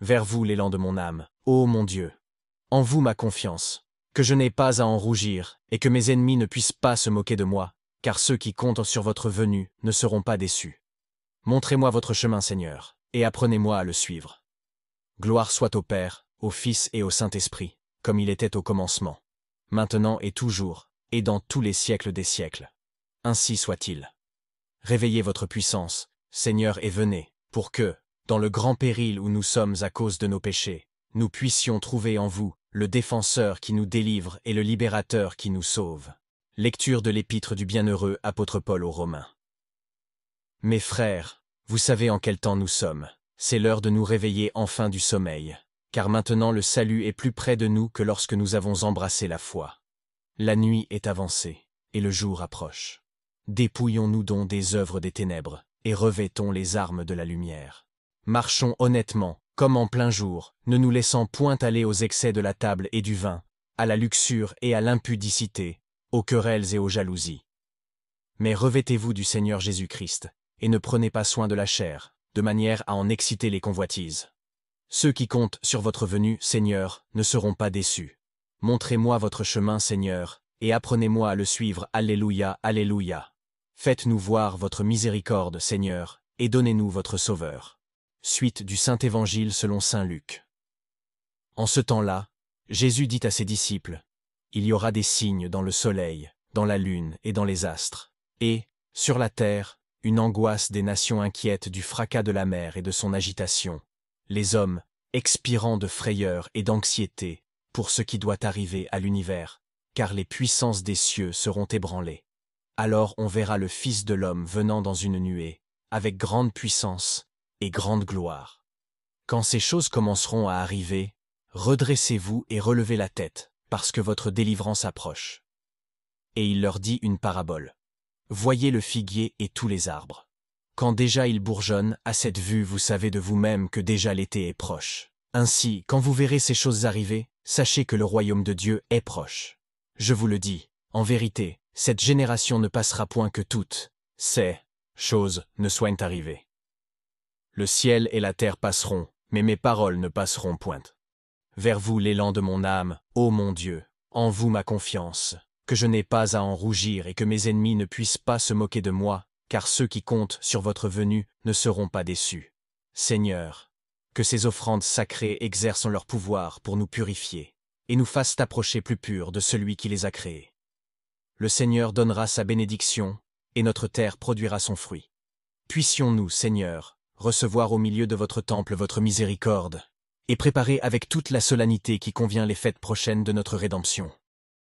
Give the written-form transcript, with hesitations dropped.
Vers vous l'élan de mon âme, ô mon Dieu. En vous ma confiance, que je n'ai pas à en rougir, et que mes ennemis ne puissent pas se moquer de moi, car ceux qui comptent sur votre venue ne seront pas déçus. Montrez-moi votre chemin, Seigneur, et apprenez-moi à le suivre. Gloire soit au Père, au Fils et au Saint-Esprit, comme il était au commencement, maintenant et toujours, et dans tous les siècles des siècles. Ainsi soit-il. Réveillez votre puissance, Seigneur, et venez, pour que, dans le grand péril où nous sommes à cause de nos péchés, nous puissions trouver en vous le défenseur qui nous délivre et le libérateur qui nous sauve. Lecture de l'épître du bienheureux apôtre Paul aux Romains. Mes frères, vous savez en quel temps nous sommes. C'est l'heure de nous réveiller enfin du sommeil, car maintenant le salut est plus près de nous que lorsque nous avons embrassé la foi. La nuit est avancée, et le jour approche. Dépouillons-nous donc des œuvres des ténèbres, et revêtons les armes de la lumière. Marchons honnêtement, comme en plein jour, ne nous laissant point aller aux excès de la table et du vin, à la luxure et à l'impudicité, aux querelles et aux jalousies. Mais revêtez-vous du Seigneur Jésus-Christ, et ne prenez pas soin de la chair, de manière à en exciter les convoitises. Ceux qui comptent sur votre venue, Seigneur, ne seront pas déçus. Montrez-moi votre chemin, Seigneur, et apprenez-moi à le suivre. Alléluia, Alléluia. Faites-nous voir votre miséricorde, Seigneur, et donnez-nous votre Sauveur. Suite du Saint-Évangile selon saint Luc. En ce temps-là, Jésus dit à ses disciples, « Il y aura des signes dans le soleil, dans la lune et dans les astres, et, sur la terre, une angoisse des nations inquiètes du fracas de la mer et de son agitation, les hommes expirant de frayeur et d'anxiété pour ce qui doit arriver à l'univers, car les puissances des cieux seront ébranlées. Alors on verra le Fils de l'homme venant dans une nuée, avec grande puissance et grande gloire. Quand ces choses commenceront à arriver, redressez-vous et relevez la tête, parce que votre délivrance approche. » Et il leur dit une parabole. Voyez le figuier et tous les arbres. Quand déjà ils bourgeonnent, à cette vue vous savez de vous-même que déjà l'été est proche. Ainsi, quand vous verrez ces choses arriver, sachez que le royaume de Dieu est proche. Je vous le dis, en vérité, cette génération ne passera point que toutes ces choses ne soient arrivées. Le ciel et la terre passeront, mais mes paroles ne passeront point. Vers vous l'élan de mon âme, ô mon Dieu, en vous ma confiance, que je n'ai pas à en rougir et que mes ennemis ne puissent pas se moquer de moi, car ceux qui comptent sur votre venue ne seront pas déçus. Seigneur, que ces offrandes sacrées exercent leur pouvoir pour nous purifier, et nous fassent approcher plus purs de celui qui les a créés. Le Seigneur donnera sa bénédiction, et notre terre produira son fruit. Puissions-nous, Seigneur, recevoir au milieu de votre temple votre miséricorde, et préparer avec toute la solennité qui convient les fêtes prochaines de notre rédemption.